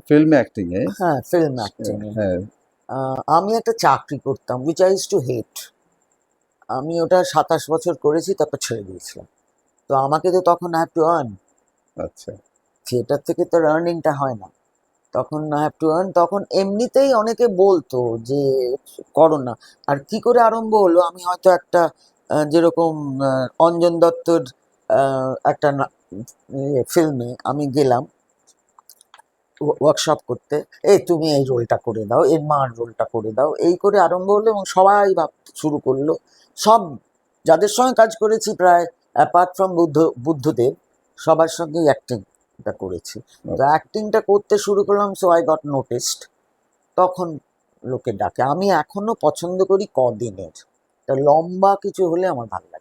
Film acting এ? হ্যাঁ, film acting এ। হ্যাঁ। আমি একটা চাকরি করতাম, উইচ আই ইউজ টু হেট। আমি ওটা 27 বছর করেছি, তারপর ছেড়ে দিয়েছিলাম। তো আমাকে তো তখন হ্যাভ টু আর্ন। আচ্ছা। থিয়েটার থেকে তো আর্নিংটা হয় না, তখন হ্যাভ টু আর্ন। তখন এমনিতেই অনেকে বলতো যে করো না। আর কি করে আরম্ভ হলো, আমি হয়তো একটা যেরকম অঞ্জন দত্তর একটা ফিল্মে আমি গেলাম ওয়ার্কশপ করতে, এই তুমি এই রোলটা করে দাও, এর মার রোলটা করে দাও, এই করে আরম্ভ হলো এবং সবাই ভাবতে শুরু করলো। সব যাদের সঙ্গে কাজ করেছি প্রায়, অ্যাপার্ট ফ্রম বুদ্ধদেব, সবার সঙ্গেই অ্যাক্টিংটা করেছি। তো অ্যাক্টিংটা করতে শুরু করলাম, সো আই গট নোটিসড। তখন লোকে ডাকে। আমি এখনো পছন্দ করি কদিনের, তা লম্বা কিছু হলে আমার ভালো লাগে।